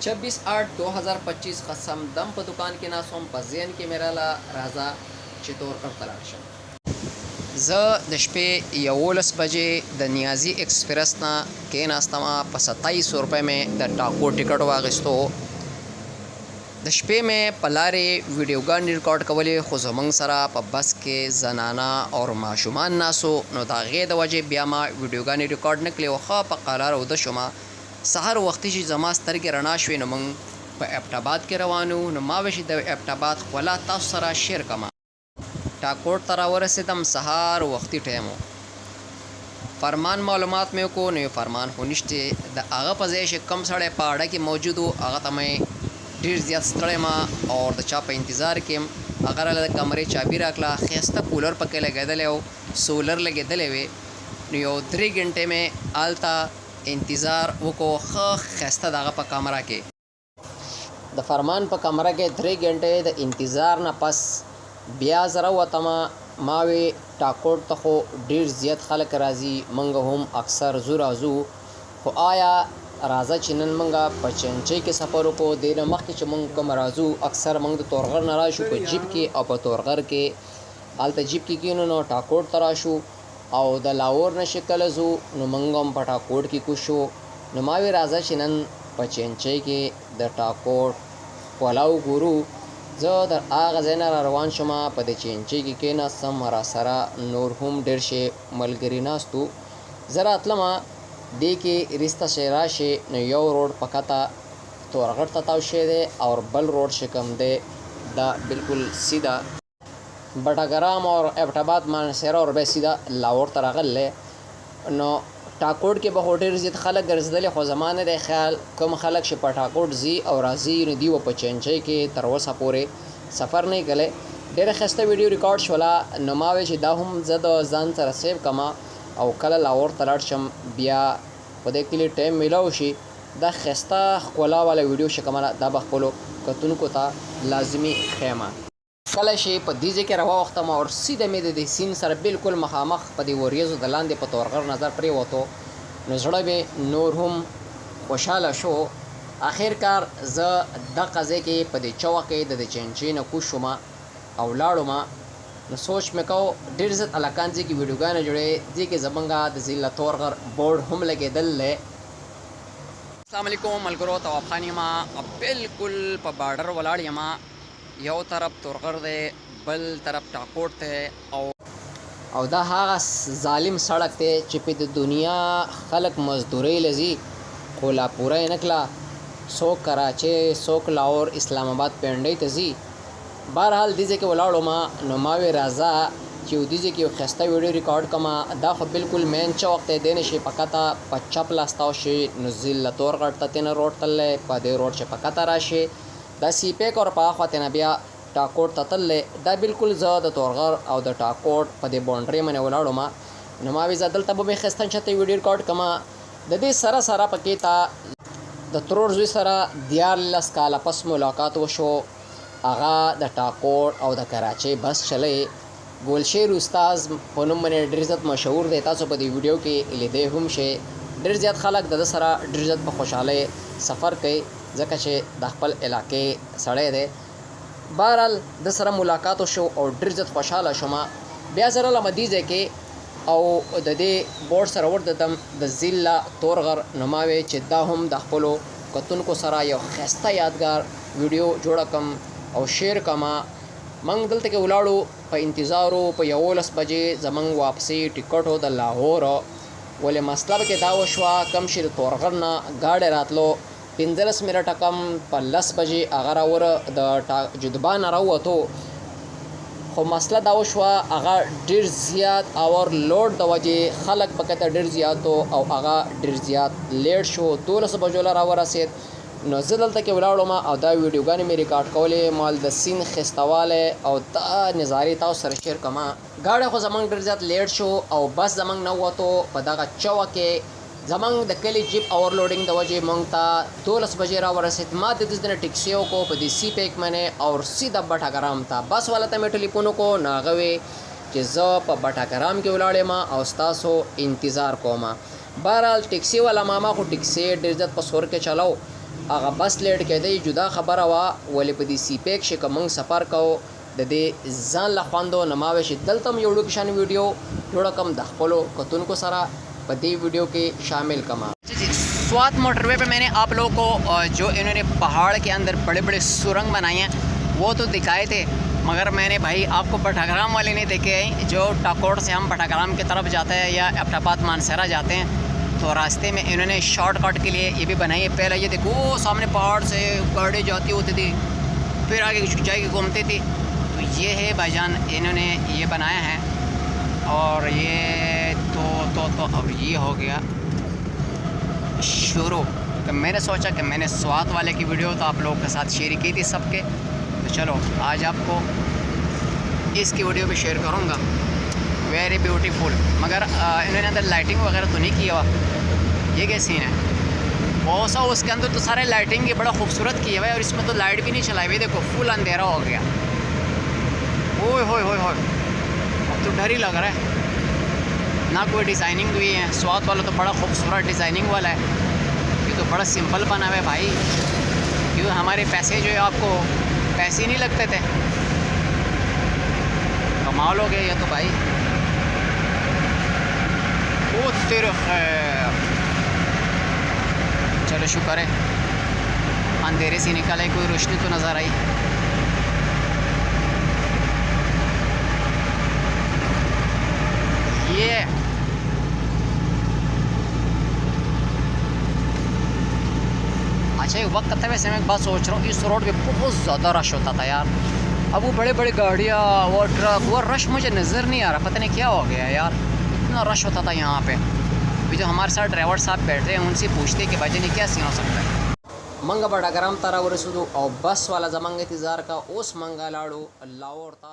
26/8/2025 قسم دم په دکان کې ناسوم په ذهن کې مې راله راځه چې تورغر ته لاړ شم. زه د شپې 11 بجې د نیازي ایکسپریس نه کېناستم. په 2700 روپۍ مې د ټاکو ټکټ واخیستو. د شپې مې په لارې ویډیوګانې ریکارډ کولې، خو زموږ سره په بس کې زنانه او ماشومان ناسو، نو د هغې د وجې بیا ما ویډیوګانې ریکارډ نه کړې او ښه په قلار اوده شومه. سهار وختي چې زما سترګې رڼا شوې نو موږ په ایبټ کې روان وو. نو ما وې چې د ایبټ ښکلا تاسو سره شیر کړم. ټاکوټ ته راورسېدم، سهار وختي ټایم و. فرمان معلومات مې وکړو، نو یو فرمان خو نشته. د هغه په ځای چې کوم سړی په اډه کې موجود و هغه ته مې ډېر زیات ستړی یم او د چا په انتظار کې یم. هغه راله د کمرې چابي راکړه، ښایسته کولر پکې لګېدلی و، سولر لګېدلی وې. نو یو 3 ګنټې مې هلته انتظار وکړو، ښه ښایسته د هغه په کمره کې. د فرمان په کمره کې 3 ګنټې د انتظار نه پس بیا زه راووتمه. ما وې ټاکوټ ته خو ډېر زیات خلک راځي، موږ هم اکثر ځو راځو، خو آیا راځه چې نن موږ په چنچۍ کې سفر وکړو. دې نه مخکې چې موږ کوم راځو اکثر موږ د تورغر نه راشو په جیپ کې، او په تورغر کې هلته جیپ کې کینو نو ټاکوټ ته راشو، او د لاهور نه چې کله ځو نو موږ هم په ټاکوټ کې کوز شو. نو ما وې راځه چې نن په چنچۍ کې د ټاکوټ ښکلا وګورو. زه د هغه ځای نه را روان شوم، په دې چنچۍ کې کېناستم، راسره نور هم ډېر شي ملګري ناست وو. زه راتلمه دې کې وروسته چې راشې نو یو روډ په کته تورغر ته تاو شوی دی، او بل روډ چې کوم دی دا بالکل سیده بټګرام او ایبټ آباد مانسهره اور بیا سیده لاهور ته راغلی. نو ټاکوټ کې به خو ډېر زیات خلک ګرځېدلي، خو زما نه دی خیال کوم خلک چې په ټاکوټ ځي او راځي نو دوی به په چنچۍ کې تر اوسه پورې سفر نه یې کړی. ډېره ښایسته ویډیو ریکارډ شوله. نو ما وې چې دا هم زه د ځان سره سیو کړم، او کله لاهور ته لاړ شم بیا په دې کلي ټایم میلاو شي دا ښایسته ښکلا والا ویډیو چې کومه دا به خپلو کتونکو ته لازمي ښیم. کله چې په دې ځای کې راواوښتم او سیده مې د دې سین سره بالکل مخامخ په دې وریځو د لاندې په تورغر نظر پرېوتو، نو زړه مې نور هم خوشحاله شو. آخرکار زه دغه ځای کې په دې چوغه کې د دې چنچۍ نه کوز شوم او لاړم. نو سوچ مې کو ډېر زیات هلکان ځای کې ویډیوګانې جوړوي، دې کې زمونږ د ضلع تورغر بورډ هم لګېدل دی. السلام علیکم ملګرو، تواب خان یم، بالکل په بارډر ولاړ یم. یو طرف تورغر دی، بل طرف ټاکوټ دی، او دا هغه ظالم سړک دی چې په د دنیا خلک مزدورۍ لځي، خو لا پوره یې نه کړه. څوک کراچۍ، څوک لاهور، اسلام آباد، پنډۍ ته ځي. بهرحال دې ځای کې ولاړم، نو ما وې راځه چې یو دې ځای کې یو ښایسته ویډیو ریکارډ کړم. دا خو بالکل مین چوک دی، دی نه شي په کته په چپ لاس تاو شي نو ضلع تورغر ته تېنه روډ تللی، په دې روډ چې په کته راشي دا سی پیک اور په هاخوا تېنه بیا ټاکوټ ته تللی. دا بالکل زه د تورغر او د ټاکوټ په دې باونډرۍ باندې ولاړم. نو ما وې زه دلته به مې ښایسته چته ویډیو ریکارډ کړم. د دې سره سره پکې ته د ترور زوی سره 14 کاله پس ملاقات وشو. هغه د ټاکوټ او د کراچۍ بس چلی. ګلشیر استاز په نوم باندې ډېر زیات مشهور دی، تاسو په دې ویډیو کې لیدی هم شئ. ډېر زیات خلک د ده سره ډېر زیات په خوشحالۍ سفر کوي، ځکه چې د خپل علاقې سړی دی. بهرحال د سره ملاقات وشو او ډېر زیات خوشحاله شوم. بیا زه راغلم دې ځای کې او د دې بورډ سره ورتلم د ضلع تورغر. نو ما وې چې دا هم د خپلو کتونکو سره یو ښایسته یادګار ویډیو جوړه کړم او شیر کړم. موږ دلته کې ولاړو په انتظار و، په 11 بجې زموږ واپسي ټکټ و د لاهور. ولې مسله پکې دا وشوه کوم چې د تورغر نه ګاډی راتلو 15 منټه کم په 10 بجې هغه راوره د جدبا نه راووتو، خو مسله دا وشوه هغه ډېر زیات اور لوډ د وجې خلک پکې ته ډېر زیات و او هغه ډېر زیات لیټ شو. 12 بجو له راورسېد. نو زه دلته کې ولاړم او دا ویډیوګانې مې ریکارډ کولې، مال د سین ښایستهوالی او دا نظارې تاسو سره شیر کړم. ګاډی خو زموږ ډېر زیات لیټ شو او بس زموږ نه ووتو. په دغه چوه کې زموږ د کلي جیپ اوورلوډینګ د وجې موږ ته 12 بجې راورسېد. ما د دې نه ټیکسي وکړو په دې سی پیک باندې او سیده بټګرام ته. بس والا ته مې ټلیفون وکړو، نو هغه وې چې زه په بټګرام کې ولاړ یم او ستاسو انتظار کوم. بهرحال ټیکسي والا ماما خو ټیکسي ډېر زیات په سور کې چلاو، هغه بس لیټ کېدی جدا خبره وه ولې په دې سیپیک چې که موږ سفر کوو د دې ځان له خوندو نه ما وی چې دلته هم یو ډوک شان ویډیو جوړه کم د خپلو کتونکو سره په دې ویډیو کې شامل کما स्वात मोटरवे पे मैंने आप लोगों को जो इन्होंने पहाड़ के अंदर बड़े बड़े सुरंग बनाए हैं वो तो दिखाए थे, मगर मैंने भाई आपको भटाग्राम वाले नहीं देखे हैं। जो टाकोड़ से हम भटाग्राम की तरफ जाते हैं या एबटाबाद मानसरा जाते हैं तो रास्ते में इन्होंने शॉर्टकट के लिए ये भी बनाई है। पहले ये देखो वो सामने पहाड़ से गाड़ी जाती होती थी, फिर आगे जाके घूमती थी। तो ये है भाईजान इन्होंने ये बनाया है। और ये तो अब ये हो गया शुरू। तो मैंने सोचा कि मैंने स्वात वाले की वीडियो तो आप लोगों के साथ शेयर की थी सबके, तो चलो आज आपको इसकी वीडियो भी शेयर करूँगा। वेरी ब्यूटीफुल, मगर इन्होंने अंदर लाइटिंग वगैरह तो नहीं किया हुआ। ये क्या सीन है बहुत सा, उसके अंदर तो सारे लाइटिंग ये बड़ा खूबसूरत किया हुआ है और इसमें तो लाइट भी नहीं चलाई हुई। देखो फुल अंधेरा हो गया। ओए होए होए होए, अब तो डर ही लग रहा है। ना कोई डिज़ाइनिंग हुई है। स्वाद वाला तो बड़ा खूबसूरत डिज़ाइनिंग वाला है, ये तो बड़ा सिंपल बना हुआ है भाई। क्यों हमारे पैसे जो है आपको पैसे नहीं लगते थे, कमाल हो गया ये तो भाई। ओ तेरे खैर, चलो शुक्र है अंधेरे से निकले, कोई रोशनी तो नज़र आई। ये अच्छा एक वक्त था, वैसे मैं एक बात सोच रहा हूँ, इस रोड पे बहुत ज़्यादा रश होता था यार। अब वो बड़े बड़े गाड़ियाँ वो ट्रक वो रश मुझे नज़र नहीं आ रहा, पता नहीं क्या हो गया यार, इतना रश होता था यहाँ पे। अभी जो हमारे साथ ड्राइवर साहब बैठ रहे हैं उनसे पूछते कि भाई जान क्या सीन हो सकता है। मंगा भटाग्राम तारा वरसुदू और बस वाला जमंग इंतज़ार का ओस मंगा लाड़ू लाहौर था।